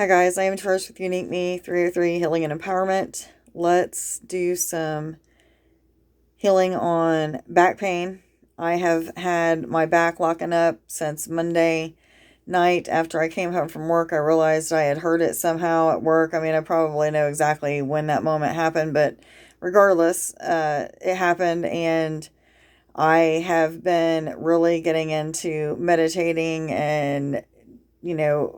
Hi guys, I am Trish with Unique Me 303 Healing and Empowerment. Let's do some healing on back pain. I have had my back locking up since Monday night. After I came home from work, I realized I had hurt it somehow at work. I mean, I probably know exactly when that moment happened, but regardless, it happened, and I have been really getting into meditating and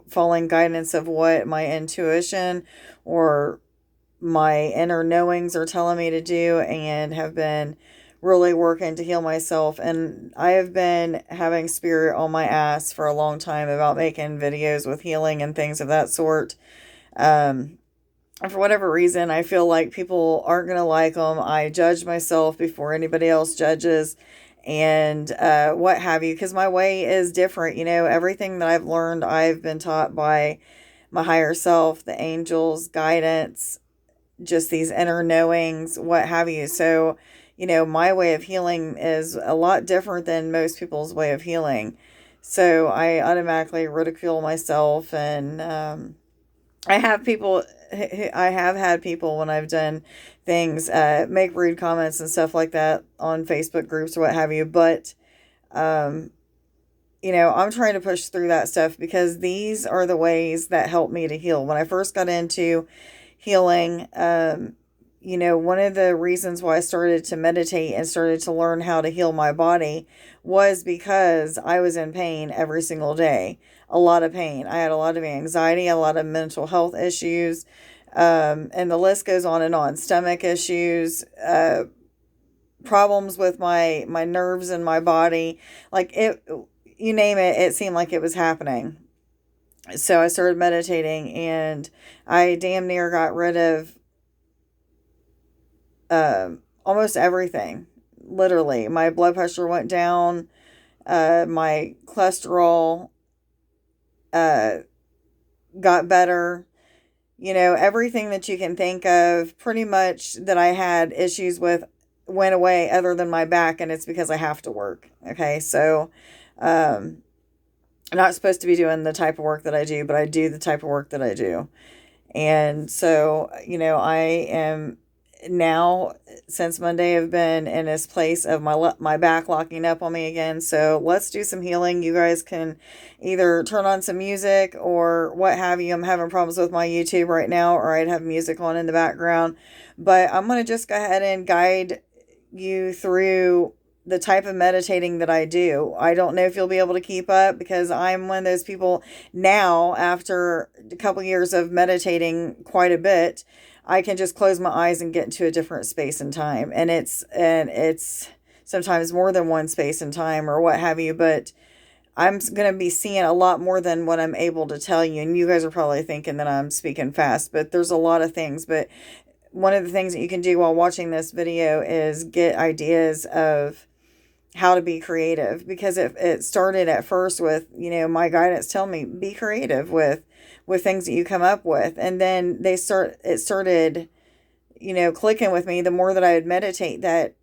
following guidance of what my intuition or my inner knowings are telling me to do, and have been really working to heal myself. And I have been having spirit on my ass for a long time about making videos with healing and things of that sort. And for whatever reason, I feel like people aren't going to like them. I judge myself before anybody else judges, and what have you, because my way is different. Everything that I've learned, I've been taught by my higher self, the angels, guidance, just these inner knowings, what have you. So, my way of healing is a lot different than most people's way of healing. So I automatically ridicule myself, and I have people, I have had people when I've done things, make rude comments and stuff like that on Facebook groups or what have you. But, um, I'm trying to push through that stuff, because these are the ways that help me to heal. When I first got into healing, one of the reasons why I started to meditate and started to learn how to heal my body was because I was in pain every single day. A lot of pain. I had a lot of anxiety, a lot of mental health issues, and the list goes on and on. Stomach issues, problems with my nerves and my body. Like, it, you name it, it seemed like it was happening. So I started meditating, and I damn near got rid of almost everything. Literally, my blood pressure went down, my cholesterol got better. Everything that you can think of, pretty much, that I had issues with went away, other than my back, and it's because I have to work. Okay, so I'm not supposed to be doing the type of work that I do, but I do the type of work that I do. And so, I am now, since Monday, I've been in this place of my back locking up on me again. So let's do some healing. You guys can either turn on some music or what have you. I'm having problems with my YouTube right now, or I'd have music on in the background. But I'm going to just go ahead and guide you through the type of meditating that I do. I don't know if you'll be able to keep up, because I'm one of those people now, after a couple years of meditating quite a bit, I can just close my eyes and get into a different space and time. And it's sometimes more than one space and time or what have you, but I'm going to be seeing a lot more than what I'm able to tell you. And you guys are probably thinking that I'm speaking fast, but there's a lot of things. But one of the things that you can do while watching this video is get ideas of how to be creative, because it started at first with, my guidance telling me, be creative with things that you come up with. And then it started, clicking with me the more that I would meditate, that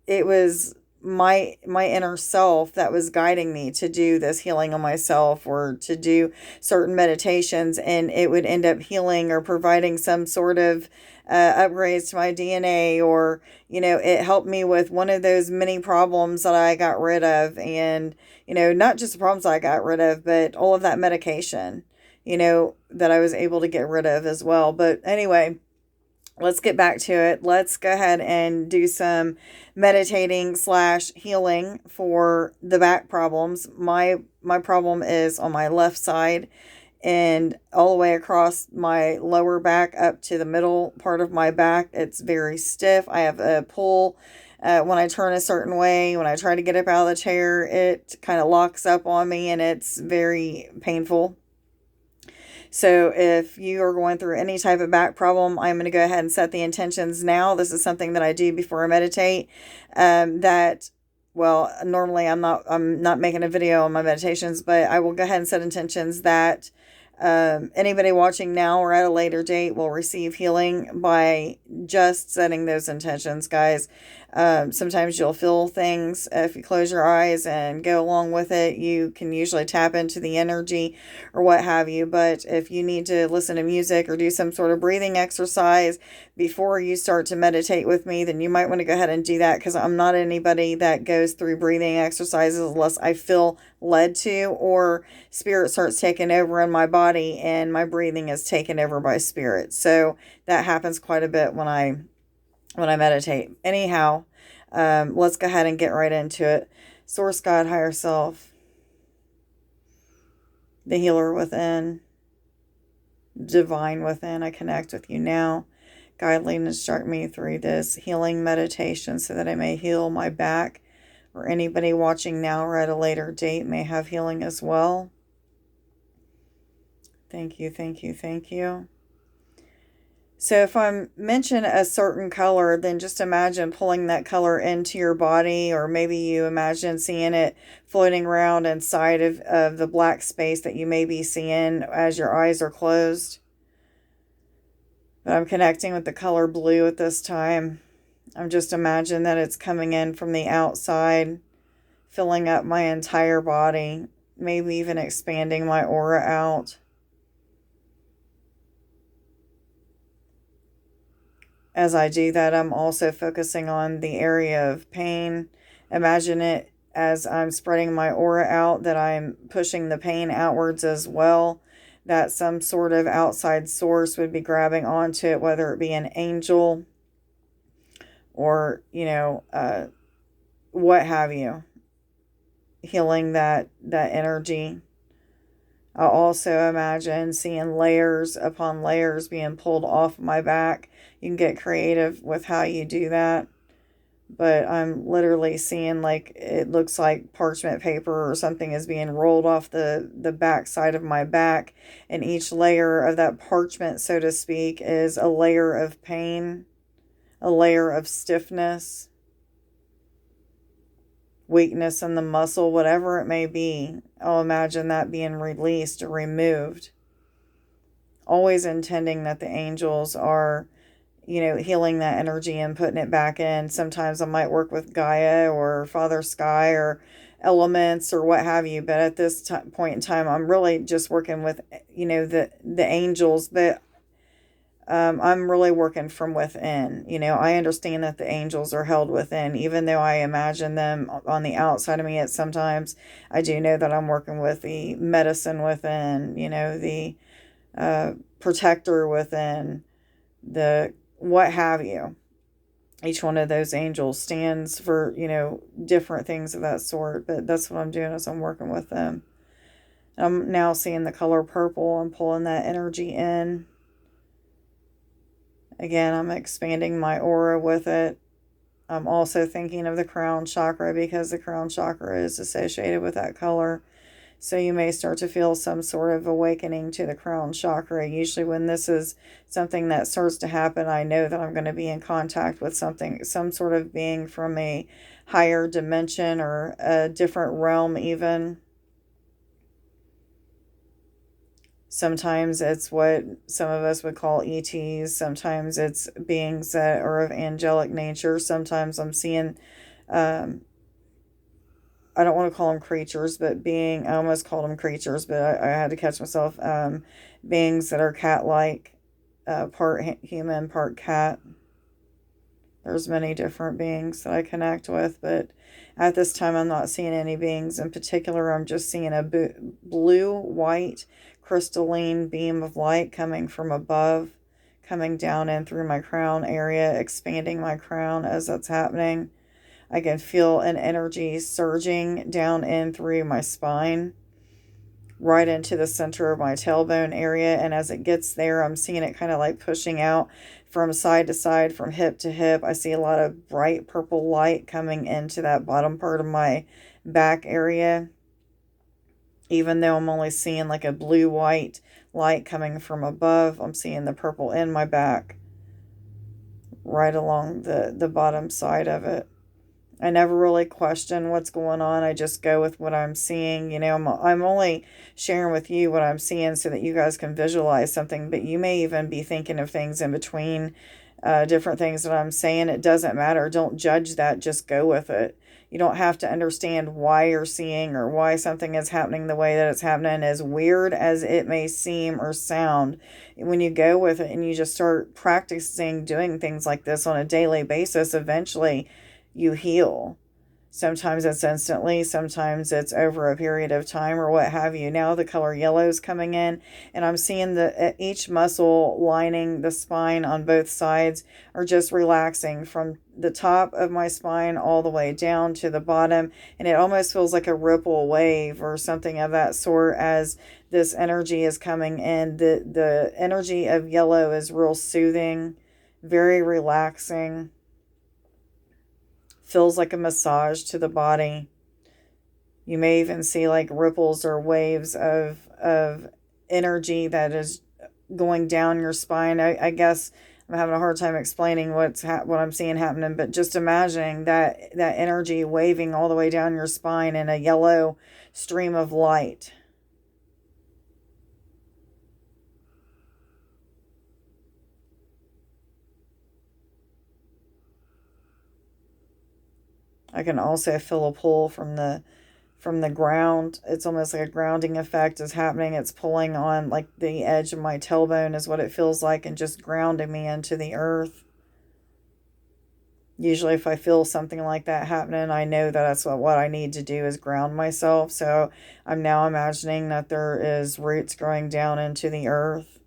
it was my inner self that was guiding me to do this healing on myself, or to do certain meditations, and it would end up healing or providing some sort of upgrades to my DNA, or it helped me with one of those many problems that I got rid of. And not just the problems I got rid of, but all of that medication, that I was able to get rid of as well. But anyway, let's get back to it. Let's go ahead and do some meditating / healing for the back problems. My problem is on my left side, and all the way across my lower back up to the middle part of my back. It's very stiff. I have a pull when I turn a certain way. When I try to get up out of the chair, it kind of locks up on me, and it's very painful. So if you are going through any type of back problem, I'm going to go ahead and set the intentions now. This is something that I do before I meditate. Normally I'm not making a video on my meditations, but I will go ahead and set intentions that anybody watching now or at a later date will receive healing by just setting those intentions, guys. Sometimes you'll feel things. If you close your eyes and go along with it, you can usually tap into the energy or what have you. But if you need to listen to music or do some sort of breathing exercise before you start to meditate with me, then you might want to go ahead and do that, because I'm not anybody that goes through breathing exercises unless I feel led to, or spirit starts taking over in my body and my breathing is taken over by spirit. So that happens quite a bit when I meditate. Anyhow, let's go ahead and get right into it. Source, God, higher self, the healer within, divine within, I connect with you now. Guide, lead, and instruct me through this healing meditation so that I may heal my back, or anybody watching now or at a later date may have healing as well. Thank you, thank you, thank you. So if I mention a certain color, then just imagine pulling that color into your body, or maybe you imagine seeing it floating around inside of the black space that you may be seeing as your eyes are closed. But I'm connecting with the color blue at this time. I'm just imagining that it's coming in from the outside, filling up my entire body, maybe even expanding my aura out. As I do that, I'm also focusing on the area of pain. Imagine it as I'm spreading my aura out, that I'm pushing the pain outwards as well, that some sort of outside source would be grabbing onto it, whether it be an angel or, what have you, healing that energy. I also imagine seeing layers upon layers being pulled off my back. You can get creative with how you do that. But I'm literally seeing, like, it looks like parchment paper or something is being rolled off the back side of my back. And each layer of that parchment, so to speak, is a layer of pain, a layer of stiffness, weakness in the muscle, whatever it may be. I'll imagine that being released or removed. Always intending that the angels are, healing that energy and putting it back in. Sometimes I might work with Gaia or Father Sky or elements or what have you. But at this point in time, I'm really just working with, the angels. But I'm really working from within. I understand that the angels are held within, even though I imagine them on the outside of me. Sometimes I do know that I'm working with the medicine within, the protector within, the what have you. Each one of those angels stands for, different things of that sort. But that's what I'm doing, is I'm working with them. I'm now seeing the color purple. I'm pulling that energy in. Again, I'm expanding my aura with it. I'm also thinking of the crown chakra, because the crown chakra is associated with that color. So you may start to feel some sort of awakening to the crown chakra. Usually when this is something that starts to happen, I know that I'm going to be in contact with some sort of being from a higher dimension or a different realm even. Sometimes it's what some of us would call ETs. Sometimes it's beings that are of angelic nature. Sometimes I'm seeing, I don't want to call them creatures, but I almost called them creatures, but I had to catch myself. Beings that are cat-like, part human, part cat. There's many different beings that I connect with, but at this time I'm not seeing any beings in particular. I'm just seeing a blue-white crystalline beam of light coming from above, coming down in through my crown area, expanding my crown as that's happening. I can feel an energy surging down in through my spine, right into the center of my tailbone area. And as it gets there, I'm seeing it kind of like pushing out from side to side, from hip to hip. I see a lot of bright purple light coming into that bottom part of my back area. Even though I'm only seeing like a blue-white light coming from above, I'm seeing the purple in my back, right along the bottom side of it. I never really question what's going on. I just go with what I'm seeing. I'm only sharing with you what I'm seeing so that you guys can visualize something, but you may even be thinking of things in between different things that I'm saying. It doesn't matter. Don't judge that. Just go with it. You don't have to understand why you're seeing or why something is happening the way that it's happening, as weird as it may seem or sound. When you go with it and you just start practicing doing things like this on a daily basis, eventually you heal. Sometimes it's instantly, sometimes it's over a period of time or what have you. Now the color yellow is coming in, and I'm seeing each muscle lining the spine on both sides are just relaxing from the top of my spine all the way down to the bottom, and it almost feels like a ripple wave or something of that sort as this energy is coming in. The energy of yellow is real soothing, very relaxing. Feels like a massage to the body. You may even see like ripples or waves of energy that is going down your spine. I guess I'm having a hard time explaining what I'm seeing happening, but just imagining that energy waving all the way down your spine in a yellow stream of light. I can also feel a pull from the ground. It's almost like a grounding effect is happening. It's pulling on like the edge of my tailbone is what it feels like, and just grounding me into the earth. Usually if I feel something like that happening, I know that that's what I need to do is ground myself. So I'm now imagining that there is roots growing down into the earth.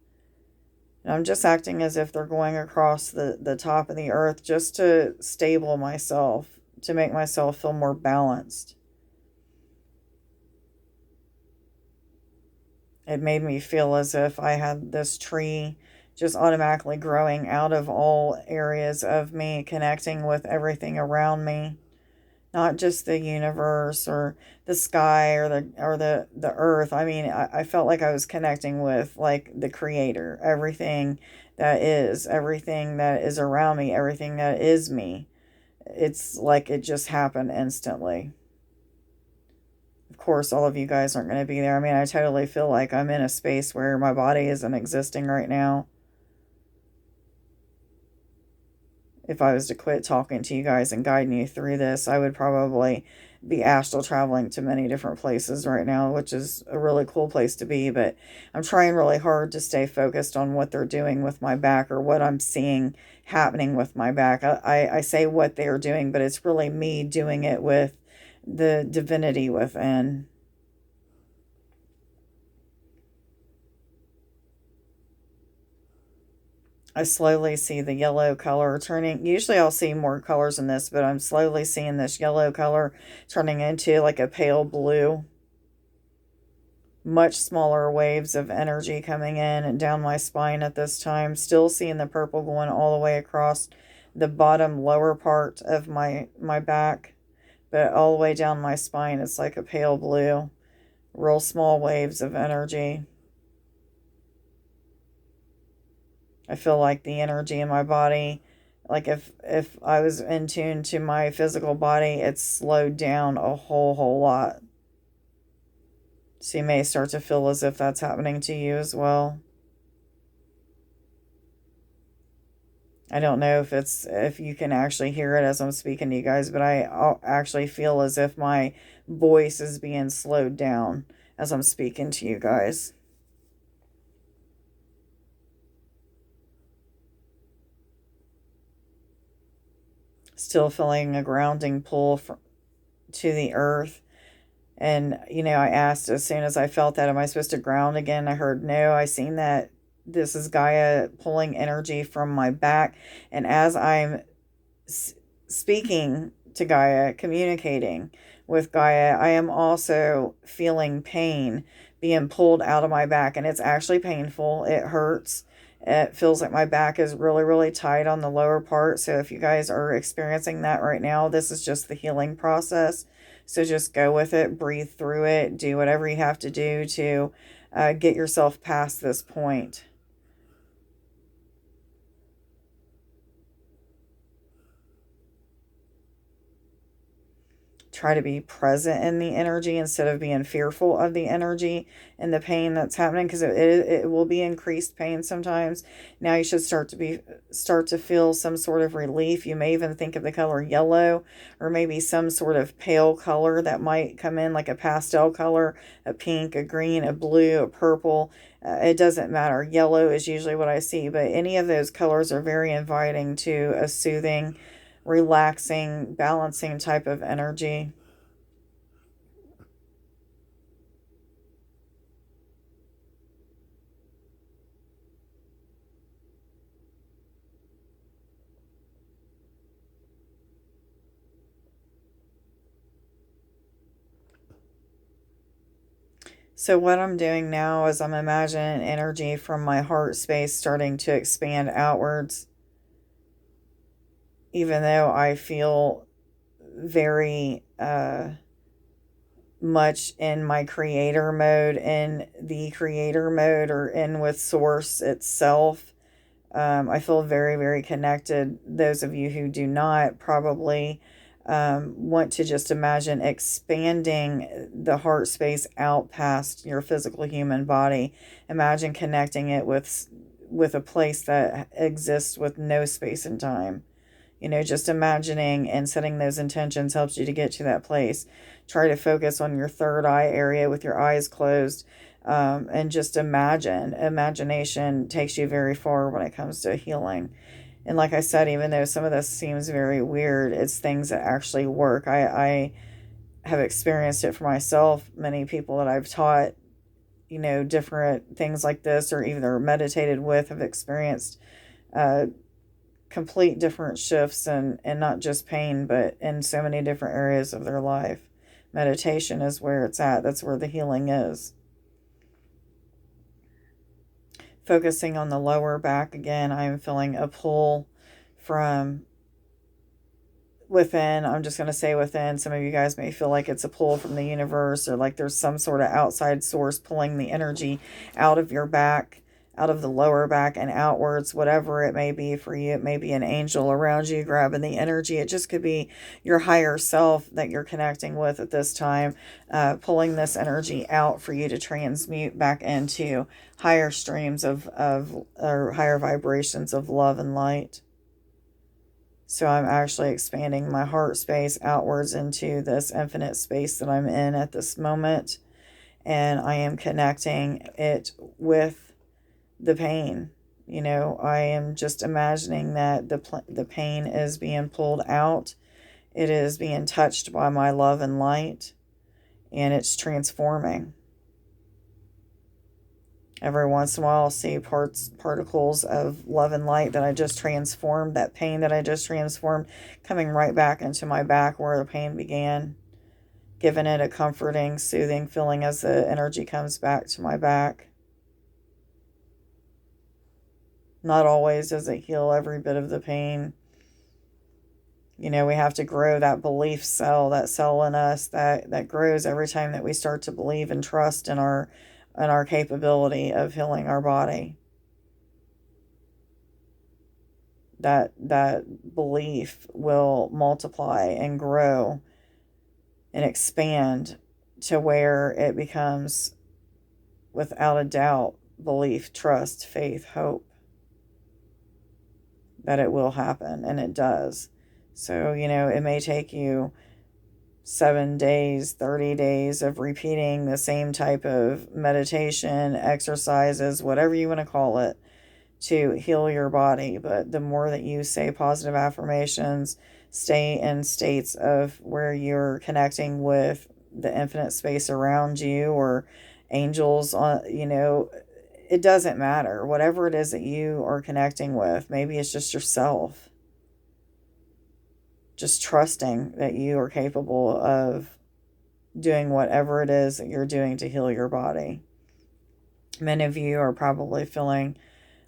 And I'm just acting as if they're going across the top of the earth just to stable myself, to make myself feel more balanced. It made me feel as if I had this tree just automatically growing out of all areas of me, connecting with everything around me, not just the universe or the sky or the earth. I mean, I felt like I was connecting with like the creator, everything that is around me, everything that is me. It's like it just happened instantly. Of course, all of you guys aren't going to be there. I mean, I totally feel like I'm in a space where my body isn't existing right now. If I was to quit talking to you guys and guiding you through this, I would probably be astral traveling to many different places right now, which is a really cool place to be. But I'm trying really hard to stay focused on what they're doing with my back, or what I'm seeing happening with my back. I say what they are doing, but it's really me doing it with the divinity within. I slowly see the yellow color turning. Usually I'll see more colors in this, but I'm slowly seeing this yellow color turning into like a pale blue. Much smaller waves of energy coming in and down my spine at this time. Still seeing the purple going all the way across the bottom lower part of my back, but all the way down my spine it's like a pale blue. Real small waves of energy. I feel like the energy in my body, like if I was in tune to my physical body, it's slowed down a whole lot. So you may start to feel as if that's happening to you as well. I don't know if you can actually hear it as I'm speaking to you guys, but I actually feel as if my voice is being slowed down as I'm speaking to you guys. Still feeling a grounding pull to the earth. And, I asked as soon as I felt that, am I supposed to ground again? I heard no. I seen that this is Gaia pulling energy from my back. And as I'm speaking to Gaia, communicating with Gaia, I am also feeling pain being pulled out of my back. And it's actually painful. It hurts. It feels like my back is really, really tight on the lower part. So if you guys are experiencing that right now, this is just the healing process. So just go with it, breathe through it, do whatever you have to do to get yourself past this point. try to be present in the energy instead of being fearful of the energy and the pain that's happening, because it will be increased pain sometimes. Now you should start to feel some sort of relief. You may even think of the color yellow, or maybe some sort of pale color that might come in, like a pastel color, a pink, a green, a blue, a purple. It doesn't matter. Yellow is usually what I see, but any of those colors are very inviting to a soothing, relaxing, balancing type of energy. So what I'm doing now is I'm imagining energy from my heart space starting to expand outwards, even though I feel very much in my creator mode, in the creator mode, or in with source itself. I feel very, very connected. Those of you who do not probably want to just imagine expanding the heart space out past your physical human body. Imagine connecting it with a place that exists with no space and time. Just imagining and setting those intentions helps you to get to that place. Try to focus on your third eye area with your eyes closed, and just imagine. Imagination takes you very far when it comes to healing. And like I said, even though some of this seems very weird, it's things that actually work. I have experienced it for myself. Many people that I've taught, different things like this, or either meditated with, have experienced complete different shifts, and not just pain, but in so many different areas of their life. Meditation is where it's at. That's where the healing is. Focusing on the lower back again, I am feeling a pull from within. I'm just going to say within. Some of you guys may feel like it's a pull from the universe, or like there's some sort of outside source pulling the energy out of your back, out of the lower back and outwards, whatever it may be for you. It may be an angel around you grabbing the energy. It just could be your higher self that you're connecting with at this time, pulling this energy out for you to transmute back into higher streams or higher vibrations of love and light. So I'm actually expanding my heart space outwards into this infinite space that I'm in at this moment. And I am connecting it with the pain. I am just imagining that the pain is being pulled out. It is being touched by my love and light, and it's transforming. Every once in a while, I'll see particles of love and light that I just transformed, that pain that I just transformed, coming right back into my back where the pain began, giving it a comforting, soothing feeling as the energy comes back to my back. Not always does it heal every bit of the pain. We have to grow that belief cell, that cell in us that grows every time that we start to believe and trust in our capability of healing our body. That belief will multiply and grow and expand to where it becomes, without a doubt, belief, trust, faith, hope that it will happen, and it does. So, it may take you 7 days, 30 days of repeating the same type of meditation, exercises, whatever you want to call it, to heal your body. But the more that you say positive affirmations, stay in states of where you're connecting with the infinite space around you, or angels on, it doesn't matter. Whatever it is that you are connecting with, maybe it's just yourself. Just trusting that you are capable of doing whatever it is that you're doing to heal your body. Many of you are probably feeling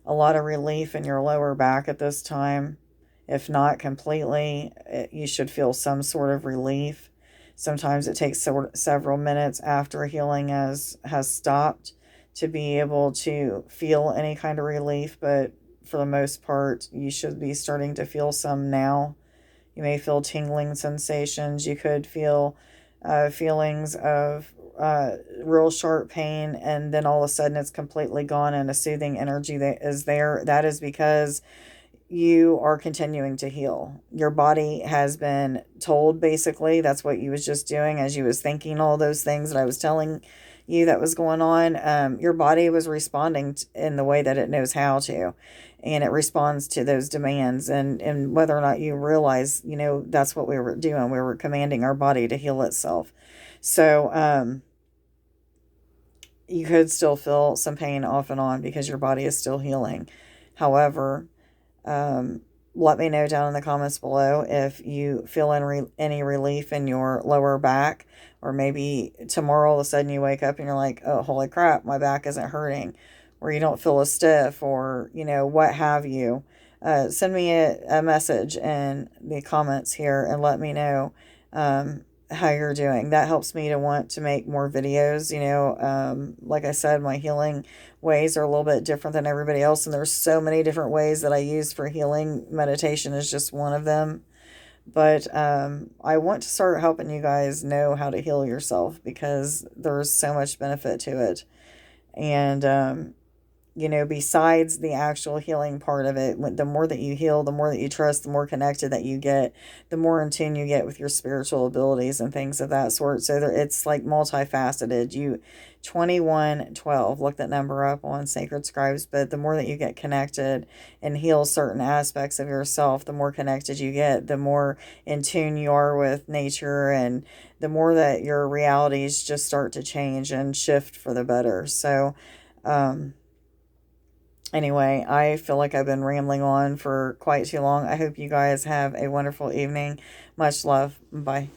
a lot of relief in your lower back at this time. If not completely, you should feel some sort of relief. Sometimes it takes several minutes after healing has stopped to be able to feel any kind of relief, but for the most part, you should be starting to feel some now. You may feel tingling sensations. You could feel feelings of real sharp pain, and then all of a sudden it's completely gone and a soothing energy that is there. That is because you are continuing to heal. Your body has been told, basically, that's what you was just doing as you was thinking all those things that I was telling you that was going on. Your body was responding in the way that it knows how to, and it responds to those demands. And whether or not you realize, that's what we were doing. We were commanding our body to heal itself. So, you could still feel some pain off and on because your body is still healing. However, let me know down in the comments below if you feel any relief in your lower back, or maybe tomorrow all of a sudden you wake up and you're like, oh, holy crap, my back isn't hurting, or you don't feel as stiff, or, what have you. Send me a message in the comments here and let me know how you're doing. That helps me to want to make more videos. Like I said, my healing ways are a little bit different than everybody else, and there's so many different ways that I use for healing. Meditation is just one of them. But I want to start helping you guys know how to heal yourself, because there's so much benefit to it. And besides the actual healing part of it, the more that you heal, the more that you trust, the more connected that you get, the more in tune you get with your spiritual abilities and things of that sort. So it's like multifaceted. 2112, look that number up on Sacred Scribes. But the more that you get connected and heal certain aspects of yourself, the more connected you get, the more in tune you are with nature, and the more that your realities just start to change and shift for the better. So, anyway, I feel like I've been rambling on for quite too long. I hope you guys have a wonderful evening. Much love. Bye.